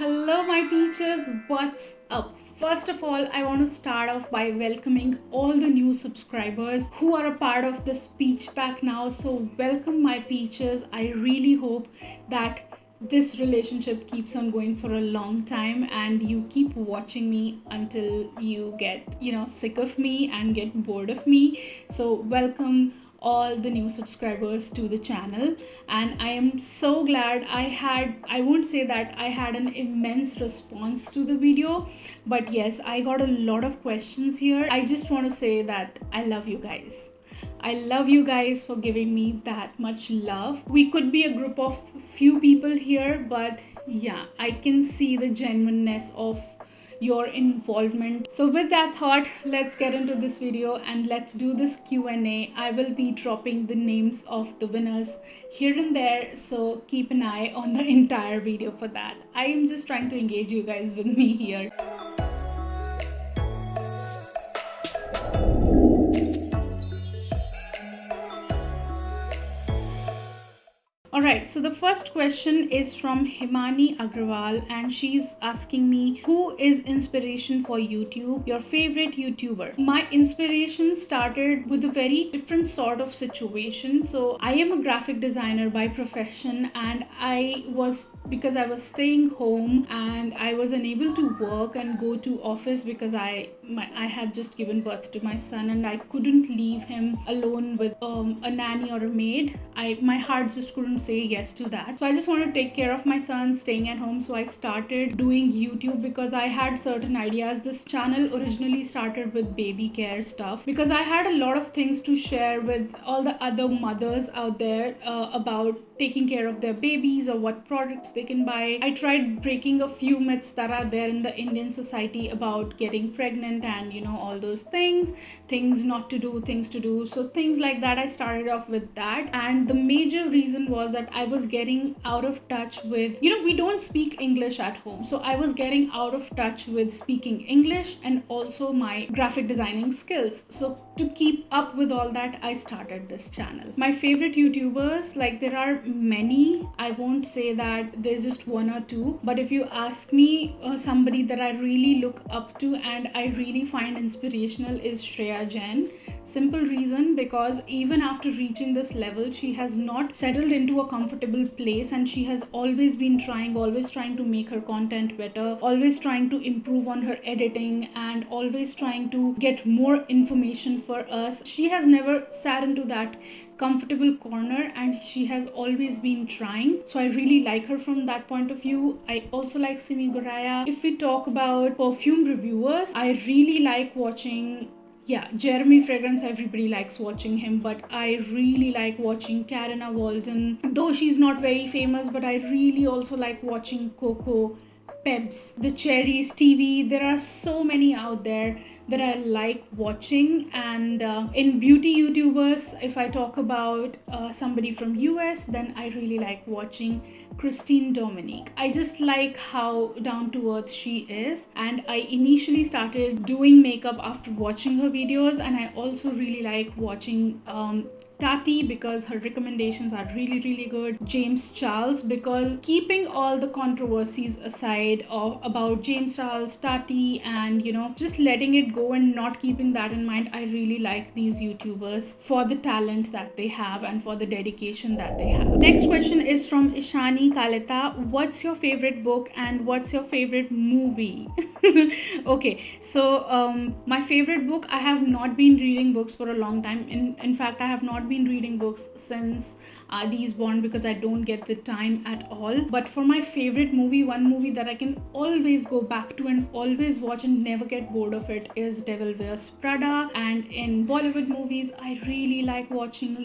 Hello, my peaches. What's up? First of all, I want to start off by welcoming all the new subscribers who are a part of the speech pack now. So, welcome, my peaches. I really hope that this relationship keeps on going for a long time and you keep watching me until you get, sick of me and get bored of me. So, welcome all the new subscribers to the channel, and I am so glad I won't say that I had an immense response to the video, but yes, I got a lot of questions here. I just want to say that I love you guys. I love you guys for giving me that much love. We could be a group of few people here, but yeah, I can see the genuineness of your involvement. So with that thought, let's get into this video and let's do this Q&A. I will be dropping the names of the winners here and there, so keep an eye on the entire video for that. I am just trying to engage you guys with me here. Alright, so the first question is from Himani Agrawal, and she's asking me, who is inspiration for YouTube? Your favorite YouTuber? My inspiration started with a very different sort of situation. So I am a graphic designer by profession, and because I was staying home and I was unable to work and go to office because I had just given birth to my son and I couldn't leave him alone with a nanny or a maid. My heart just couldn't say yes to that. So I just wanted to take care of my son staying at home. So I started doing YouTube because I had certain ideas. This channel originally started with baby care stuff because I had a lot of things to share with all the other mothers out there about taking care of their babies or what products they can buy. I tried breaking a few myths that are there in the Indian society about getting pregnant and all those things not to do, things to do. So things like that, I started off with that. And the major reason was that I was getting out of touch with, we don't speak English at home. So I was getting out of touch with speaking English and also my graphic designing skills. So to keep up with all that, I started this channel. My favorite YouTubers, there are many. I won't say that there's just one or two, but if you ask me, somebody that I really look up to and I really find inspirational is Shreya Jain. Simple reason, because even after reaching this level, she has not settled into a comfortable place and she has always been always trying to make her content better, always trying to improve on her editing and always trying to get more information for us. She has never sat into that comfortable corner and she has always been trying. So I really like her from that point of view. I also like Simi Goraya. If we talk about perfume reviewers, I really like watching Jeremy Fragrance. Everybody likes watching him, but I really like watching Karina Walden, though she's not very famous, but I really also like watching Coco, Pebs, The Cherries TV. There are so many out there that I like watching. And in beauty YouTubers, if I talk about somebody from US, then I really like watching Christine Dominique. I just like how down to earth she is, and I initially started doing makeup after watching her videos. And I also really like watching Tati because her recommendations are really good. James Charles, because keeping all the controversies aside about James Charles, Tati, and just letting it go and not keeping that in mind, I really like these YouTubers for the talent that they have and for the dedication that they have. Next question is from Ishani Kaleta. What's your favorite book and what's your favorite movie? Okay, so my favorite book, I have not been reading books for a long time. In fact, I have not been reading books since Adi is born because I don't get the time at all. But for my favorite movie, one movie that I can always go back to and always watch and never get bored of it is Devil Wears Prada. And in Bollywood movies, I really like watching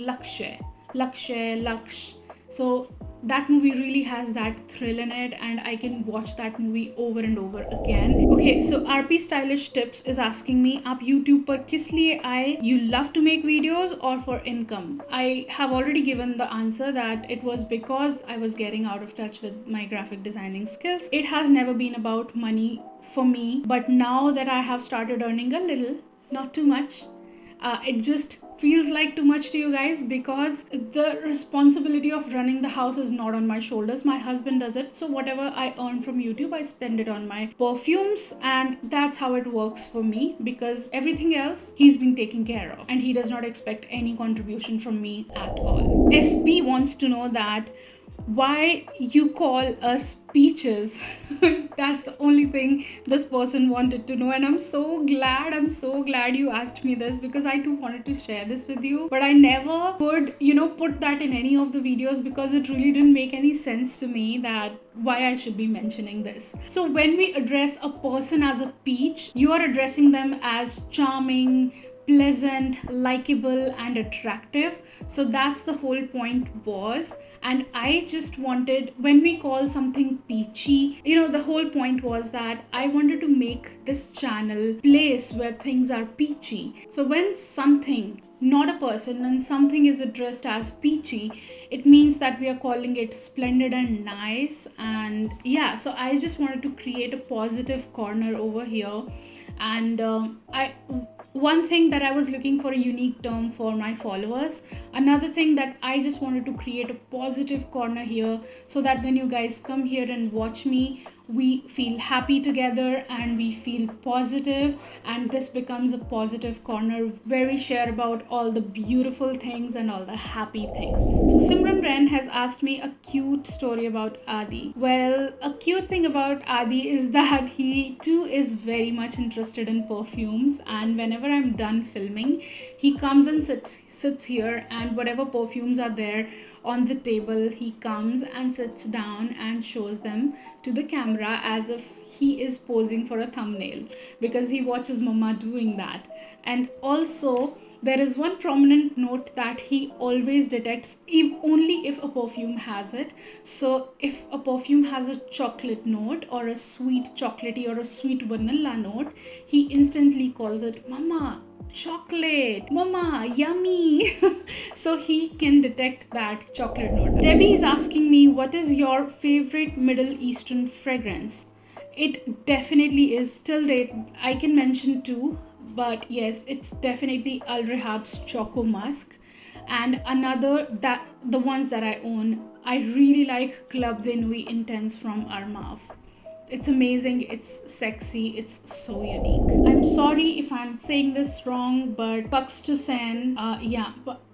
Laksh. So that movie really has that thrill in it and I can watch that movie over and over again. Okay, so RP Stylish Tips is asking me, आप YouTube पर किस लिए आए? You love to make videos or for income? I have already given the answer that it was because I was getting out of touch with my graphic designing skills. It has never been about money for me, but now that I have started earning a little, not too much, it just feels like too much to you guys, because the responsibility of running the house is not on my shoulders. My husband does it. So whatever I earn from YouTube, I spend it on my perfumes, and that's how it works for me, because everything else he's been taken care of and he does not expect any contribution from me at all. SB wants to know that why you call us peaches. That's the only thing this person wanted to know, and I'm so glad you asked me this, because I too wanted to share this with you, but I never could put that in any of the videos, because it really didn't make any sense to me that why I should be mentioning this. So when we address a person as a peach, you are addressing them as charming, pleasant, likable, and attractive. So that's the whole point was. And I just wanted, when we call something peachy, the whole point was that I wanted to make this channel place where things are peachy. So when something, not a person, and something is addressed as peachy, it means that we are calling it splendid and nice. And yeah, so I just wanted to create a positive corner over here. And one thing that I was looking for a unique term for my followers. Another thing that I just wanted to create a positive corner here, so that when you guys come here and watch me, we feel happy together and we feel positive, and this becomes a positive corner where we share about all the beautiful things and all the happy things. So Simran Ren has asked me a cute story about Adi. Well, a cute thing about Adi is that he too is very much interested in perfumes, and whenever I'm done filming, he comes and sits here, and whatever perfumes are there on the table, he comes and sits down and shows them to the camera as if he is posing for a thumbnail, because he watches mama doing that. And also there is one prominent note that he always detects only if a perfume has it. So if a perfume has a chocolate note or a sweet chocolatey or a sweet vanilla note, he instantly calls it mama chocolate, mama yummy. So he can detect that chocolate note. Debbie is asking me, what is your favorite Middle Eastern fragrance? It definitely is, till date I can mention two, but yes, it's definitely Al Rehab's Choco Musk, and another, that the ones that I own, I really like Club de Nuit Intense from Armaf. It's amazing, it's sexy, it's so unique. I'm sorry if I'm saying this wrong, but Pux Tusen,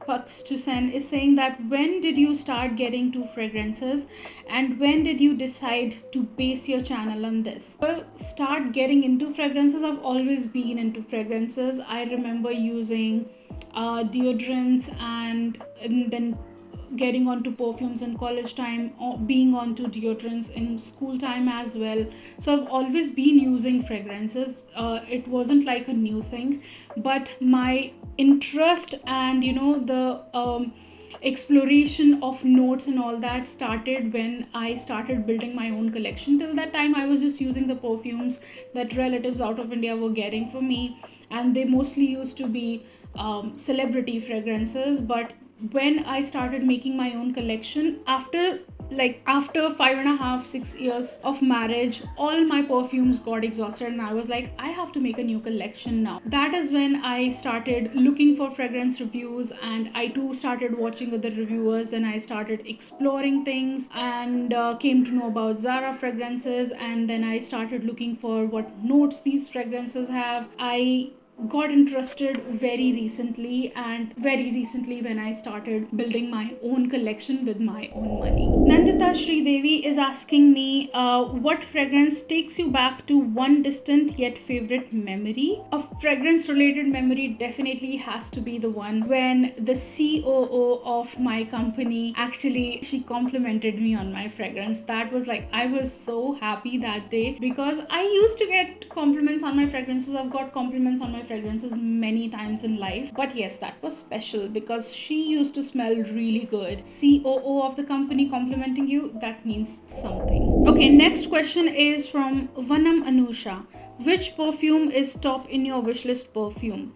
Pux Tusen is saying that when did you start getting to fragrances, and when did you decide to base your channel on this? Well, start getting into fragrances, I've always been into fragrances. I remember using deodorants and then getting onto perfumes in college time, or being onto deodorants in school time as well. So I've always been using fragrances. It wasn't like a new thing, but my interest and the exploration of notes and all that started when I started building my own collection. Till that time I was just using the perfumes that relatives out of India were getting for me, and they mostly used to be celebrity fragrances. But when I started making my own collection, after 5.5 6 years of marriage, all my perfumes got exhausted, and I was like, I have to make a new collection now. That is when I started looking for fragrance reviews, and I too started watching other reviewers. Then I started exploring things and came to know about Zara fragrances, and then I started looking for what notes these fragrances have. I got interested very recently when I started building my own collection with my own money. Nandita Sridevi is asking me, what fragrance takes you back to one distant yet favorite memory? A fragrance related memory definitely has to be the one when the COO of my company, actually she complimented me on my fragrance. That was like, I was so happy that day, because I used to get compliments on my fragrances. I've got compliments on my fragrances many times in life, but yes, that was special because she used to smell really good. COO of the company complimenting you, that means something. Okay, next question is from Vanam Anusha. Which perfume is top in your wishlist perfume?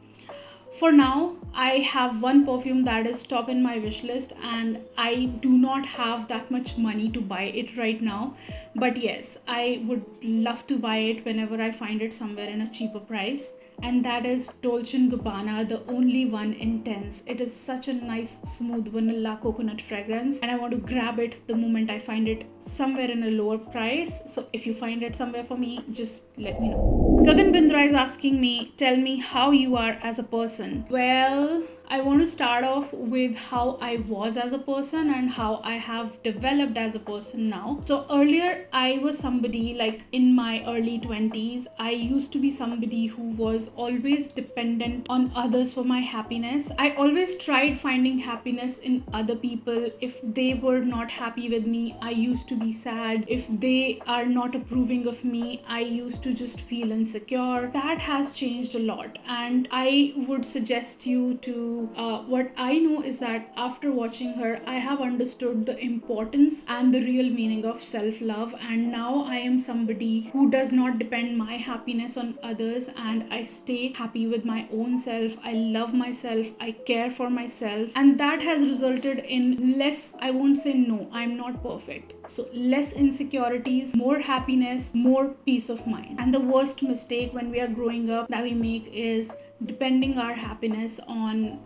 For now, I have one perfume that is top in my wish list, and I do not have that much money to buy it right now. But yes, I would love to buy it whenever I find it somewhere in a cheaper price. and that is Dolce & Gabbana, the only one intense. It is such a nice, smooth vanilla coconut fragrance, and I want to grab it the moment I find it somewhere in a lower price. So if you find it somewhere for me, just let me know. Gagan Bindra is asking me, tell me how you are as a person. Well, I want to start off with how I was as a person and how I have developed as a person now. So earlier I was somebody, like in my early 20s, I used to be somebody who was always dependent on others for my happiness. I always tried finding happiness in other people. If they were not happy with me, I used to be sad. If they are not approving of me, I used to just feel insecure. That has changed a lot, and I would suggest you to what I know is that after watching her, I have understood the importance and the real meaning of self-love, and now I am somebody who does not depend my happiness on others, and I stay happy with my own self. I love myself, I care for myself, and that has resulted in less, I won't say no, I'm not perfect. So less insecurities, more happiness, more peace of mind. And the worst mistake when we are growing up that we make is depending our happiness on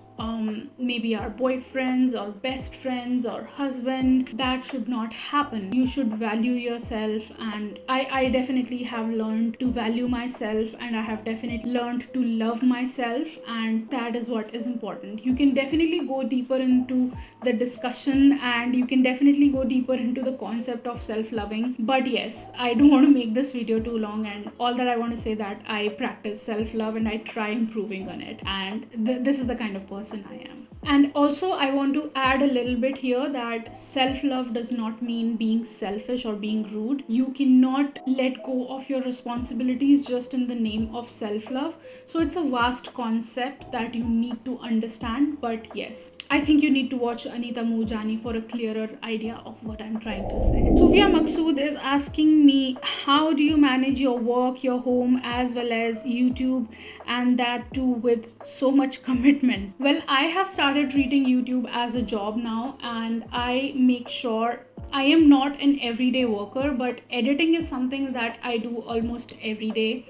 maybe our boyfriends or best friends or husband. That should not happen. You should value yourself, and I definitely have learned to value myself, and I have definitely learned to love myself, and that is what is important. You can definitely go deeper into the discussion, and you can definitely go deeper into the concept of self-loving, but yes, I don't want to make this video too long, and all that I want to say that I practice self-love and I try improving on it, and this is the kind of person I am. And also I want to add a little bit here that self-love does not mean being selfish or being rude. You cannot let go of your responsibilities just in the name of self-love. So it's a vast concept that you need to understand, but yes, I think you need to watch Anita Moorjani for a clearer idea of what I'm trying to say. Sufia Maqsood is asking me, how do you manage your work, your home, as well as YouTube, and that too with so much commitment? Well, I have started treating YouTube as a job now, and I make sure I am not an everyday worker, but editing is something that I do almost every day.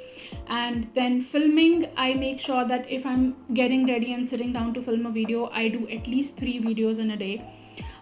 And then filming, I make sure that if I'm getting ready and sitting down to film a video, I do at least 3 videos in a day.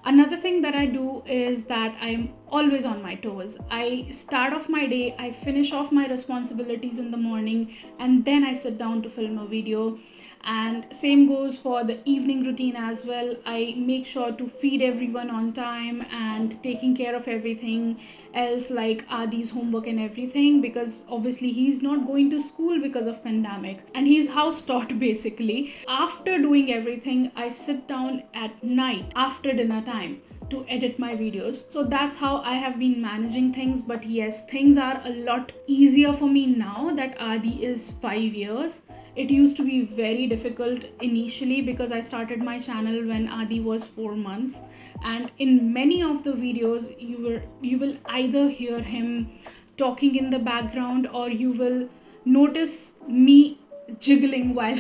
Another thing that I do is that I'm always on my toes. I start off my day, I finish off my responsibilities in the morning, and then I sit down to film a video. And same goes for the evening routine as well. I make sure to feed everyone on time and taking care of everything else, like Adi's homework and everything, because obviously he's not going to school because of pandemic and he's house taught basically. After doing everything, I sit down at night after dinner time to edit my videos. So that's how I have been managing things. But yes, things are a lot easier for me now that Adi is 5 years. It used to be very difficult initially because I started my channel when Adi was 4 months, and in many of the videos you will either hear him talking in the background or you will notice me jiggling while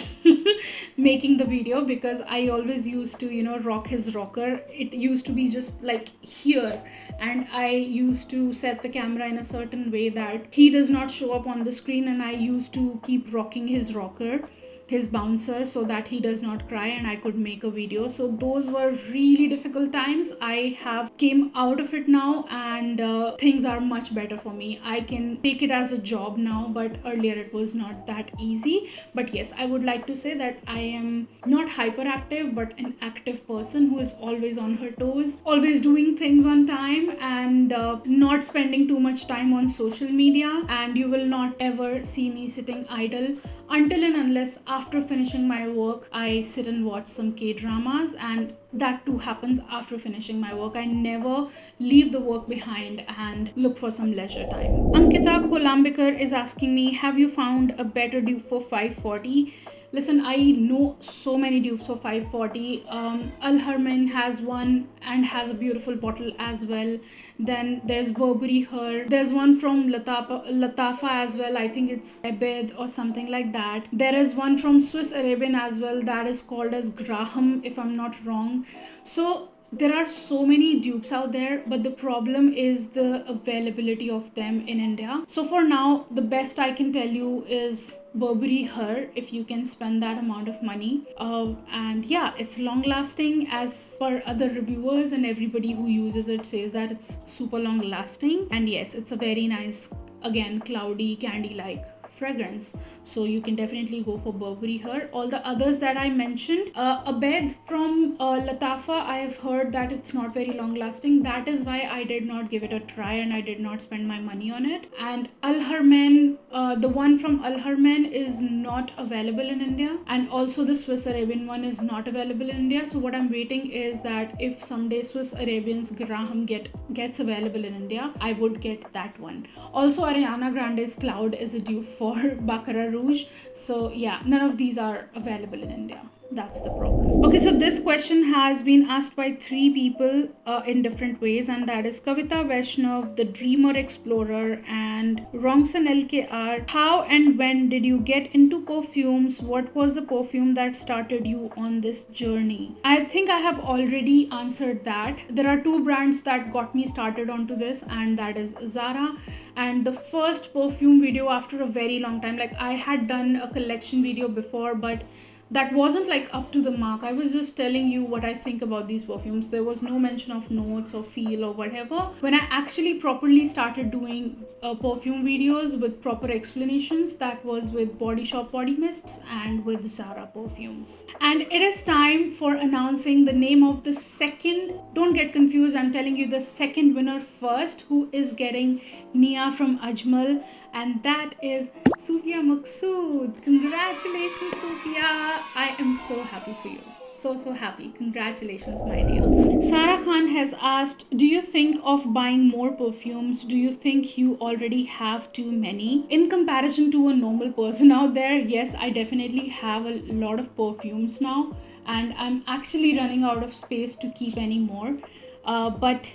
making the video, because I always used to rock his rocker. It used to be just like here, and I used to set the camera in a certain way that he does not show up on the screen, and I used to keep rocking his rocker, his bouncer, so that he does not cry and I could make a video. So those were really difficult times. I have came out of it now, and things are much better for me. I can take it as a job now, but earlier it was not that easy. But yes, I would like to say that I am not hyperactive, but an active person who is always on her toes, always doing things on time, and not spending too much time on social media. And you will not ever see me sitting idle until and unless after finishing my work I sit and watch some K-dramas, and that too happens after finishing my work. I never leave the work behind and look for some leisure time. Ankita Kolambikar is asking me, have you found a better dupe for 540? Listen, I know so many dupes for 540. Al Harman has one and has a beautiful bottle as well. Then there's Burberry Her. There's one from Latafa as well. I think it's Ebed or something like that. There is one from Swiss Arabian as well that is called as Graham, if I'm not wrong. So there are so many dupes out there, but the problem is the availability of them in India. So for now, the best I can tell you is Burberry Her, if you can spend that amount of money. And yeah, it's long lasting, as per other reviewers, and everybody who uses it says that it's super long lasting. And yes, it's a very nice, again, cloudy, candy like fragrance. So you can definitely go for Burberry Her. All the others that I mentioned, Abed from Latafa, I have heard that it's not very long lasting. That is why I did not give it a try and I did not spend my money on it. And Al Harman, the one from Al Harman is not available in India, and also the Swiss Arabian one is not available in India. So what I'm waiting is that if someday Swiss Arabian's Graham gets available in India, I would get that one. Also, Ariana Grande's Cloud is a dupe for Baccarat Rouge. So yeah, none of these are available in India. That's the problem. Okay, so this question has been asked by 3 people in different ways, and that is Kavita Vaishnav, the Dreamer Explorer, and Rongsan LKR. How and when did you get into perfumes? What was the perfume that started you on this journey? I think I have already answered that. There are 2 brands that got me started onto this, and that is Zara and the first perfume video after a very long time. Like, I had done a collection video before, but that wasn't like up to the mark. I was just telling you what I think about these perfumes. There was no mention of notes or feel or whatever. When I actually properly started doing perfume videos with proper explanations, that was with Body Shop Body Mists and with Zara perfumes. And it is time for announcing the name of the second. Don't get confused, I'm telling you the second winner first, who is getting Nia from Ajmal, and that is Sufia Maqsood. Congratulations, Sufia. I am so happy for you. So happy. Congratulations, my dear. Sarah Khan has asked, do you think of buying more perfumes? Do you think you already have too many? In comparison to a normal person out there, yes, I definitely have a lot of perfumes now, and I'm actually running out of space to keep any more. But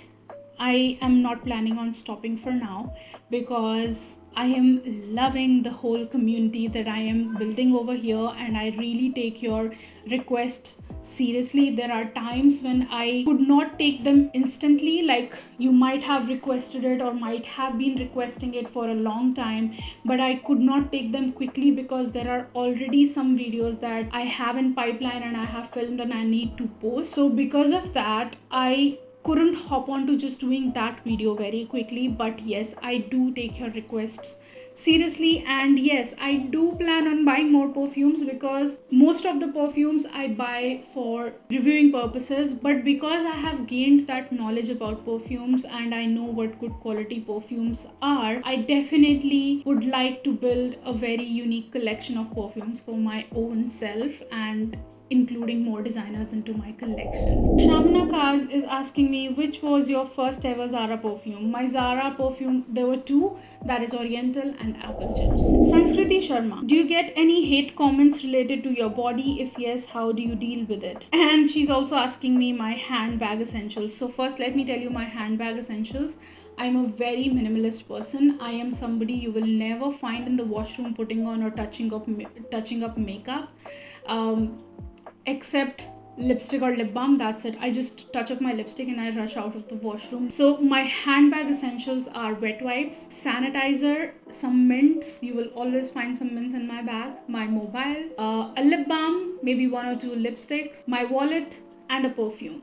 I am not planning on stopping for now, because I am loving the whole community that I am building over here, and I really take your requests seriously. There are times when I could not take them instantly, like you might have requested it or might have been requesting it for a long time, but I could not take them quickly because there are already some videos that I have in pipeline and I have filmed and I need to post. So because of that, I couldn't hop on to just doing that video very quickly. But yes, I do take your requests seriously, and yes, I do plan on buying more perfumes, because most of the perfumes I buy for reviewing purposes, but because I have gained that knowledge about perfumes and I know what good quality perfumes are, I definitely would like to build a very unique collection of perfumes for my own self and including more designers into my collection. Shamna Kaz is asking me, which was your first ever Zara perfume? My Zara perfume, there were 2, that is Oriental and Apple Juice. Sanskriti Sharma, do you get any hate comments related to your body? If yes, how do you deal with it? And she's also asking me my handbag essentials. So first, let me tell you my handbag essentials. I'm a very minimalist person. I am somebody you will never find in the washroom putting on or touching up makeup. Except lipstick or lip balm, that's it. I just touch up my lipstick and I rush out of the washroom. So my handbag essentials are wet wipes, sanitizer, some mints. You will always find some mints in my bag, my mobile, a lip balm, maybe 1 or 2 lipsticks, my wallet, and a perfume.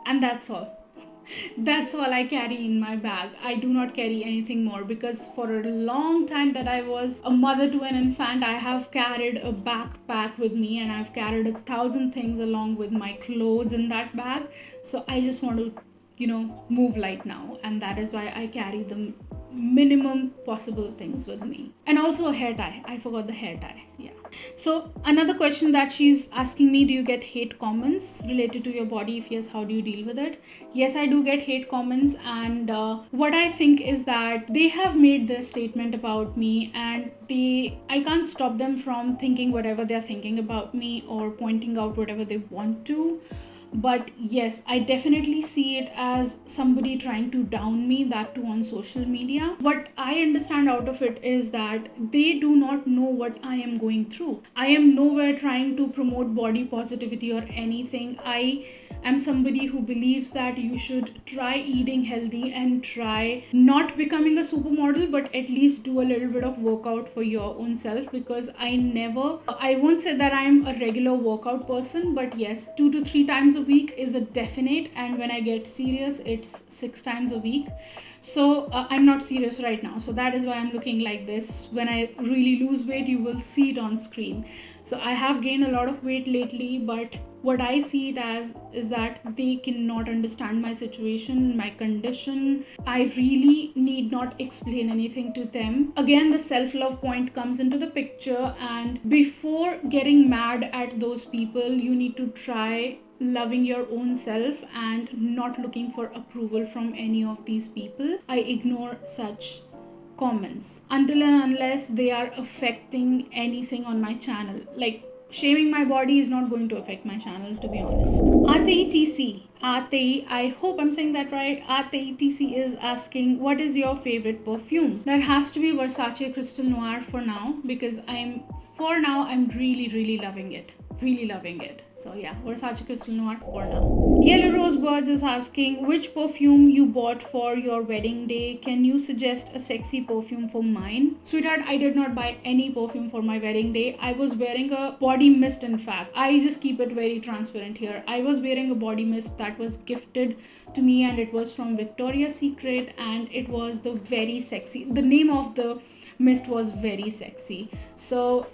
And that's all. That's all I carry in my bag. I do not carry anything more, because for a long time that I was a mother to an infant, I have carried a backpack with me and I've carried 1,000 things along with my clothes in that bag. So I just want to, move light now, and that is why I carry the minimum possible things with me. And also a hair tie. I forgot the hair tie. Yeah. So another question that she's asking me, do you get hate comments related to your body? If yes, how do you deal with it? Yes, I do get hate comments, and what I think is that they have made their statement about me, and I can't stop them from thinking whatever they're thinking about me or pointing out whatever they want to. But yes, I definitely see it as somebody trying to down me, that too on social media. What I understand out of it is that they do not know what I am going through. I am nowhere trying to promote body positivity or anything. I I'm somebody who believes that you should try eating healthy and try not becoming a supermodel, but at least do a little bit of workout for your own self, because I won't say that I'm a regular workout person, but yes, 2 to 3 times a week is a definite, and when I get serious, it's 6 times a week. So I'm not serious right now, so that is why I'm looking like this. When I really lose weight, you will see it on screen. So I have gained a lot of weight lately, but what I see it as is that they cannot understand my situation, my condition. I really need not explain anything to them. Again, the self-love point comes into the picture, and before getting mad at those people, you need to try loving your own self and not looking for approval from any of these people. I ignore such comments until and unless they are affecting anything on my channel. Like, shaming my body is not going to affect my channel, to be honest. Atei, I hope I'm saying that right. Atei TC is asking, what is your favorite perfume? That has to be Versace Crystal Noir for now, because I'm really loving it. Really loving it. So yeah, Versace Crystal Noir for now. Yellow Rosebirds is asking, which perfume you bought for your wedding day? Can you suggest a sexy perfume for mine? Sweetheart, I did not buy any perfume for my wedding day. I was wearing a body mist, in fact. I just keep it very transparent here. I was wearing a body mist that was gifted to me, and it was from Victoria's Secret, and it was the name of the mist was very sexy. So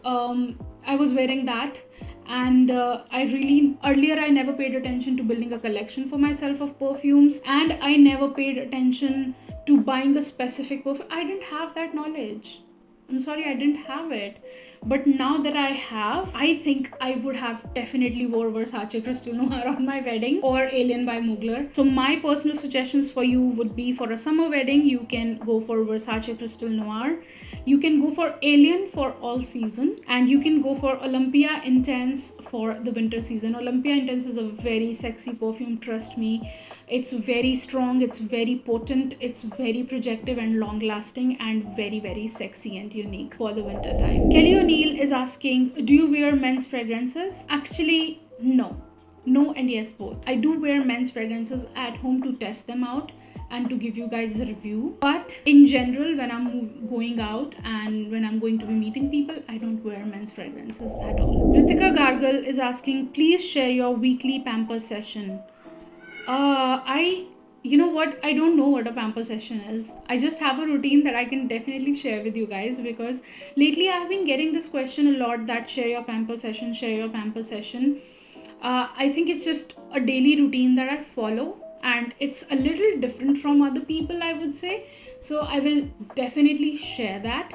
I was wearing that, and earlier I never paid attention to building a collection for myself of perfumes, and I never paid attention to buying a specific perfume. I didn't have that knowledge. I'm sorry, I didn't have it. But now that I have, I think I would have definitely wore Versace Crystal Noir on my wedding, or Alien by Mugler. So my personal suggestions for you would be, for a summer wedding, you can go for Versace Crystal Noir. You can go for Alien for all season, and you can go for Olympia Intense for the winter season. Olympia Intense is a very sexy perfume, trust me. It's very strong, it's very potent, it's very projective and long lasting, and very sexy and unique for the winter time. Kelly O'Neill is asking, do you wear men's fragrances? Actually, no and yes, both. I do wear men's fragrances at home to test them out and to give you guys a review, but in general, when I'm going out and when I'm going to be meeting people, I don't wear men's fragrances at all. Ritika Gargle is asking, please share your weekly pamper session. You know what? I don't know what a pamper session is. I just have a routine that I can definitely share with you guys, because lately I've been getting this question a lot, that share your pamper session. I think it's just a daily routine that I follow, and it's a little different from other people, I would say. So I will definitely share that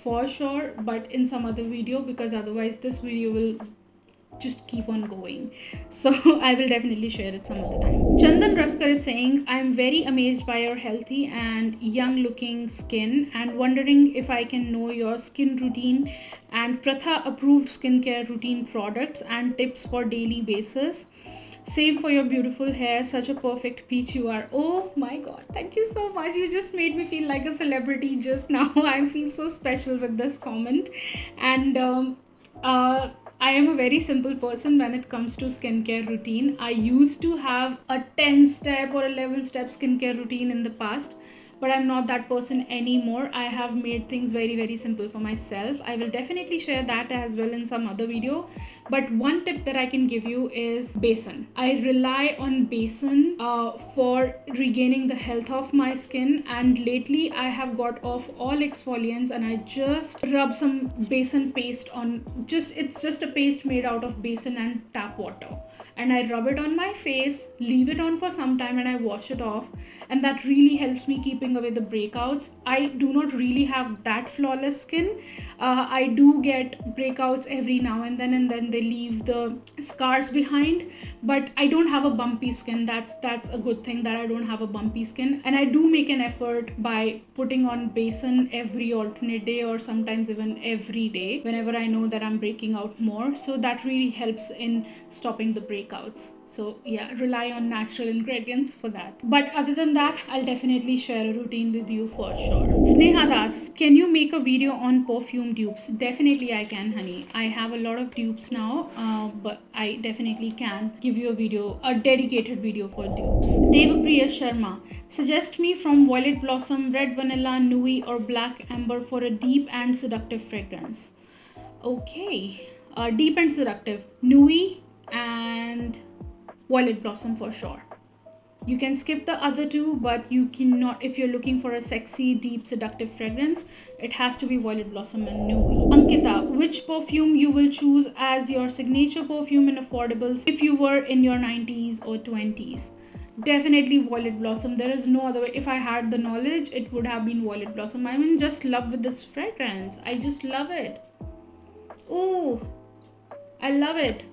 for sure, but in some other video, because otherwise this video will just keep on going. So I will definitely share it some other time. Chandan Raskar is saying, I'm very amazed by your healthy and young looking skin, and wondering if I can know your skin routine and Pratha approved skincare routine products and tips for daily basis. Same for your beautiful hair, such a perfect peach you are. Oh my god, thank you so much. You just made me feel like a celebrity just now. I feel so special with this comment. And I am a very simple person when it comes to skincare routine. I used to have a 10-step or 11-step skincare routine in the past, but I'm not that person anymore. I have made things very simple for myself. I will definitely share that as well in some other video. But one tip that I can give you is besan. I rely on besan for regaining the health of my skin, and lately I have got off all exfoliants and I just rub some besan paste on. It's just a paste made out of besan and tap water, and I rub it on my face, leave it on for some time, and I wash it off, and that really helps me keeping away the breakouts. I do not really have that flawless skin. I do get breakouts every now and then they leave the scars behind, but I don't have a bumpy skin. That's a good thing, that I don't have a bumpy skin. And I do make an effort by putting on besan every alternate day, or sometimes even every day, whenever I know that I'm breaking out more. So that really helps in stopping the breakouts. takeouts. So yeah, rely on natural ingredients for that. But other than that, I'll definitely share a routine with you for sure. Sneha Das, can you make a video on perfume dupes? Definitely I can, honey. I have a lot of dupes now, but I definitely can give you a video, a dedicated video for dupes. Devapriya Sharma, suggest me from Violet Blossom, Red Vanilla, Nui or Black Amber for a deep and seductive fragrance. Okay, deep and seductive, Nui and Violet Blossom for sure. You can skip the other two, but you cannot, if you're looking for a sexy, deep, seductive fragrance, it has to be Violet Blossom and Nui. Ankita, which perfume you will choose as your signature perfume in affordables if you were in your 90s or 20s? Definitely Violet Blossom. There is no other way. If I had the knowledge, it would have been Violet Blossom. I'm in just love with this fragrance. I just love it. Oh, I love it.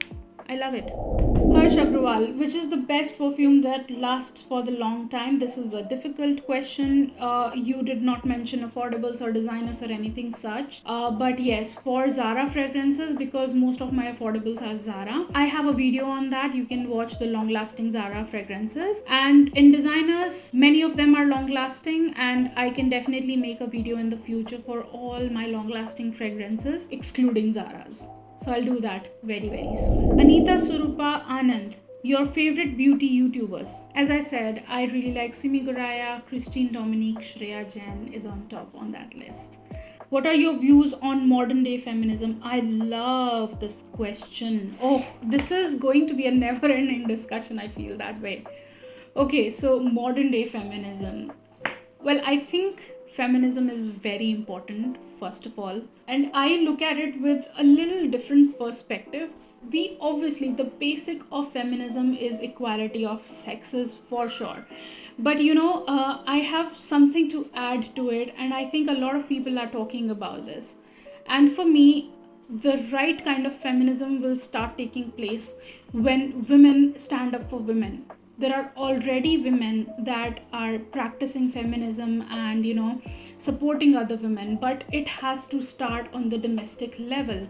I love it. Harsh Agrawal, which is the best perfume that lasts for the long time? This is a difficult question. You did not mention affordables or designers or anything such. But yes, for Zara fragrances, because most of my affordables are Zara, I have a video on that. You can watch the long-lasting Zara fragrances. And in designers, many of them are long-lasting, and I can definitely make a video in the future for all my long-lasting fragrances, excluding Zara's. So I'll do that very, very soon. Anita Surupa Anand, your favorite beauty YouTubers? As I said, I really like Simi Goraya, Christine Dominique, Shreya Jain is on top on that list. What are your views on modern day feminism? I love this question. Oh, this is going to be a never ending discussion. I feel that way. Okay, so modern day feminism. Well, I think feminism is very important, first of all, and I look at it with a little different perspective. We obviously, the basic of feminism is equality of sexes for sure, but I have something to add to it, and I think a lot of people are talking about this. And for me, the right kind of feminism will start taking place when women stand up for women. There are already women that are practicing feminism and supporting other women, but it has to start on the domestic level.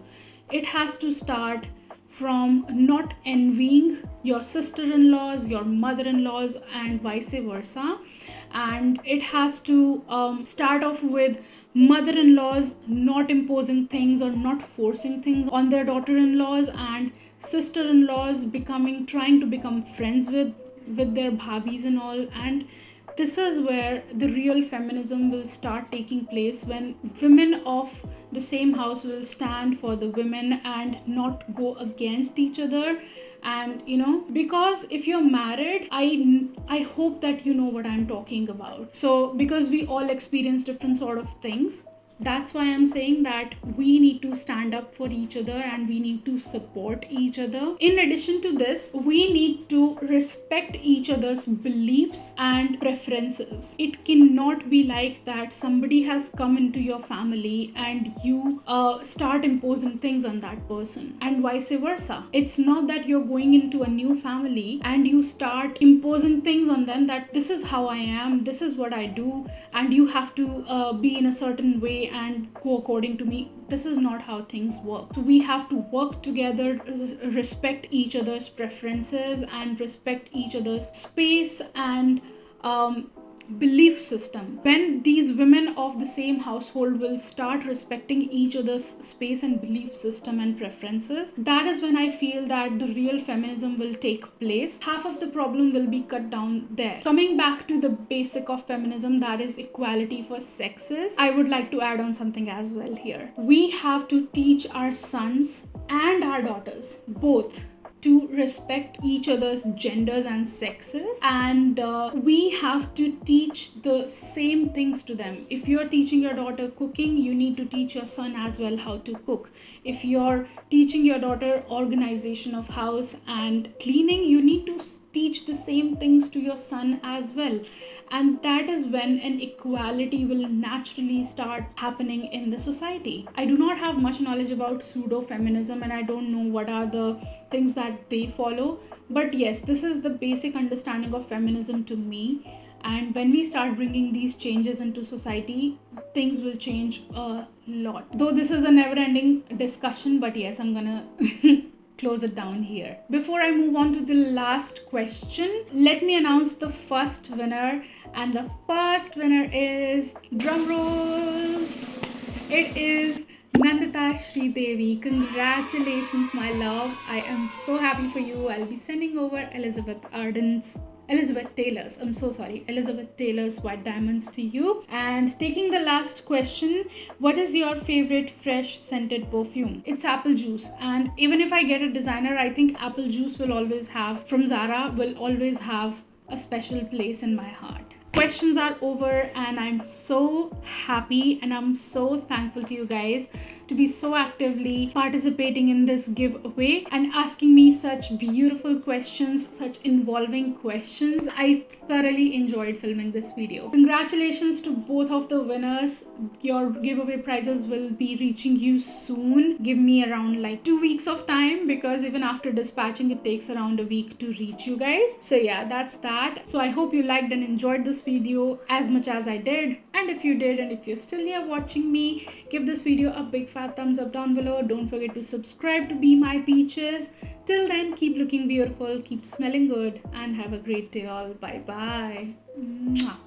It has to start from not envying your sister-in-laws, your mother-in-laws, and vice versa. And it has to start off with mother-in-laws not imposing things or not forcing things on their daughter-in-laws, and sister-in-laws trying to become friends with their bhabis and all. And this is where the real feminism will start taking place, when women of the same house will stand for the women and not go against each other. And because if you're married, I hope that you know what I'm talking about. So because we all experience different sort of things, that's why I'm saying that we need to stand up for each other and we need to support each other. In addition to this, we need to respect each other's beliefs and preferences. It cannot be like that somebody has come into your family and you start imposing things on that person, and vice versa. It's not that you're going into a new family and you start imposing things on them that this is how I am, this is what I do, and you have to be in a certain way and go according to me. This is not how things work. So we have to work together, respect each other's preferences and respect each other's space and belief system. When these women of the same household will start respecting each other's space and belief system and preferences, that is when I feel that the real feminism will take place. Half of the problem will be cut down there. Coming back to the basic of feminism, that is equality for sexes, I would like to add on something as well here. We have to teach our sons and our daughters both to respect each other's genders and sexes, and we have to teach the same things to them. If you're teaching your daughter cooking, you need to teach your son as well how to cook. If you're teaching your daughter organization of house and cleaning, you need to teach the same things to your son as well. And that is when an equality will naturally start happening in the society. I do not have much knowledge about pseudo feminism and I don't know what are the things that they follow, but yes, this is the basic understanding of feminism to me. And when we start bringing these changes into society, things will change a lot. Though this is a never ending discussion, but yes, I'm gonna close it down here. Before I move on to the last question, let me announce the first winner. And the first winner is, drum rolls, it is Nandita Sridevi. Congratulations, my love. I am so happy for you. I'll be sending over Elizabeth Taylor's white diamonds to you. And taking the last question, what is your favorite fresh scented perfume? It's apple juice. And even if I get a designer, I think apple juice will always have, from Zara, will always have a special place in my heart. Questions are over, and I'm so happy and I'm so thankful to you guys to be so actively participating in this giveaway and asking me such beautiful questions, such involving questions. I thoroughly enjoyed filming this video. Congratulations to both of the winners. Your giveaway prizes will be reaching you soon. Give me around like 2 weeks of time, because even after dispatching it takes around a week to reach you guys. So yeah, that's that. So I hope you liked and enjoyed this video as much as I did. And if you did, and if you're still here watching me, give this video a big fat thumbs up down below. Don't forget to subscribe to Be My Peaches. Till then, keep looking beautiful, keep smelling good, and have a great day all. Bye bye. Mwah.